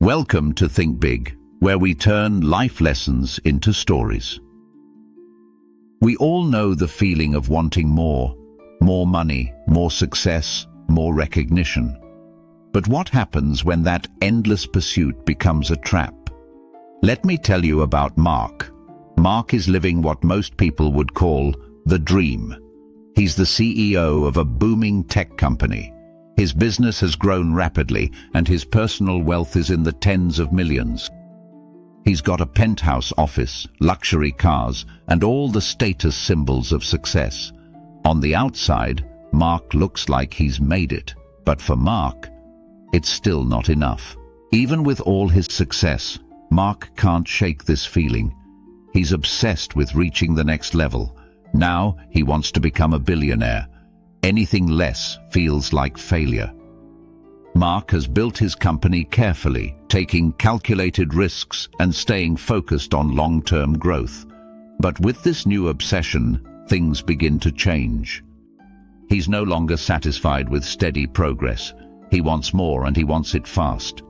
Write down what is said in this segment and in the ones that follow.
Welcome to Think Big, where we turn life lessons into stories. We all know the feeling of wanting more money, more success, more recognition. But what happens when that endless pursuit becomes a trap? Let me tell you about Mark. Mark is living what most people would call the dream. He's the CEO of a booming tech company. His business has grown rapidly, and his personal wealth is in the tens of millions. He's got a penthouse office, luxury cars, and all the status symbols of success. On the outside, Mark looks like he's made it. But for Mark, it's still not enough. Even with all his success, Mark can't shake this feeling. He's obsessed with reaching the next level. Now he wants to become a billionaire. Anything less feels like failure. Mark has built his company carefully, taking calculated risks and staying focused on long-term growth. But with this new obsession, things begin to change. He's no longer satisfied with steady progress. He wants more, and he wants it fast.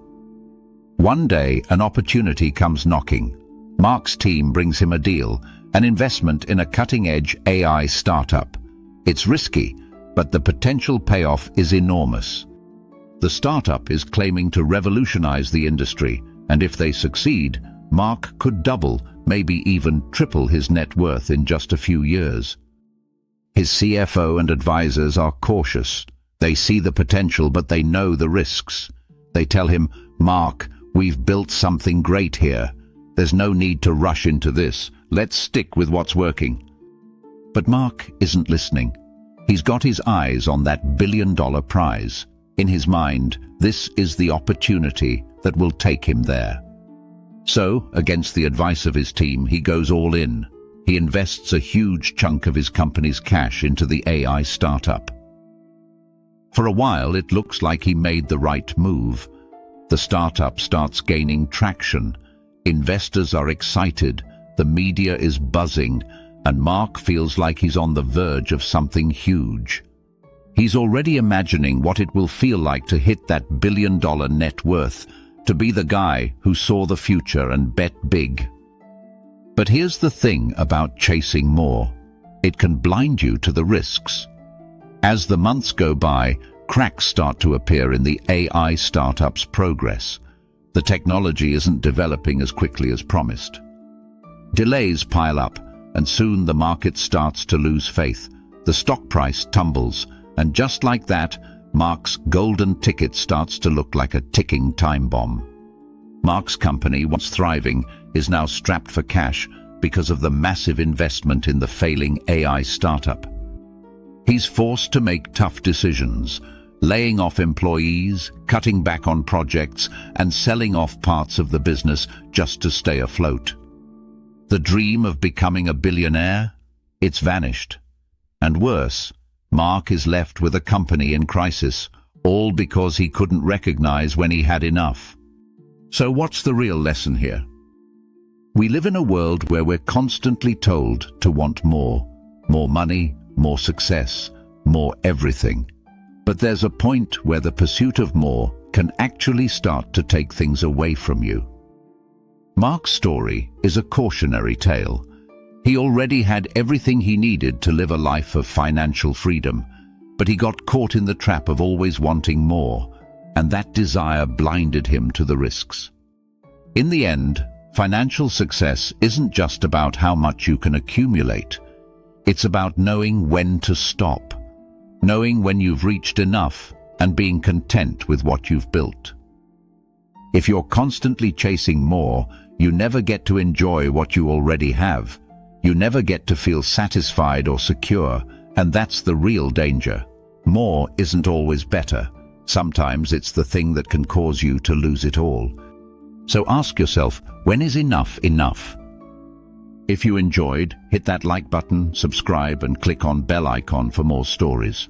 One day, an opportunity comes knocking. Mark's team brings him a deal, an investment in a cutting-edge AI startup. It's risky, but the potential payoff is enormous. The startup is claiming to revolutionize the industry, and if they succeed, Mark could double, maybe even triple his net worth in just a few years. His CFO and advisors are cautious. They see the potential, but they know the risks. They tell him, "Mark, we've built something great here. There's no need to rush into this. Let's stick with what's working." But Mark isn't listening. He's got his eyes on that billion-dollar prize. In his mind, this is the opportunity that will take him there. So, against the advice of his team, he goes all in. He invests a huge chunk of his company's cash into the AI startup. For a while, it looks like he made the right move. The startup starts gaining traction. Investors are excited. The media is buzzing, and Mark feels like he's on the verge of something huge. He's already imagining what it will feel like to hit that billion-dollar net worth, to be the guy who saw the future and bet big. But here's the thing about chasing more. It can blind you to the risks. As the months go by, cracks start to appear in the AI startup's progress. The technology isn't developing as quickly as promised. Delays pile up, and soon the market starts to lose faith. The stock price tumbles, and just like that, Mark's golden ticket starts to look like a ticking time bomb. Mark's company, once thriving, is now strapped for cash because of the massive investment in the failing AI startup. He's forced to make tough decisions, laying off employees, cutting back on projects, and selling off parts of the business just to stay afloat. The dream of becoming a billionaire? It's vanished. And worse, Mark is left with a company in crisis, all because he couldn't recognize when he had enough. So what's the real lesson here? We live in a world where we're constantly told to want more money, more success, more everything. But there's a point where the pursuit of more can actually start to take things away from you. Mark's story is a cautionary tale. He already had everything he needed to live a life of financial freedom, but he got caught in the trap of always wanting more, and that desire blinded him to the risks. In the end, financial success isn't just about how much you can accumulate. It's about knowing when to stop, knowing when you've reached enough, and being content with what you've built. If you're constantly chasing more, you never get to enjoy what you already have. You never get to feel satisfied or secure, and that's the real danger. More isn't always better. Sometimes it's the thing that can cause you to lose it all. So ask yourself, when is enough enough? If you enjoyed, hit that like button, subscribe, and click on bell icon for more stories.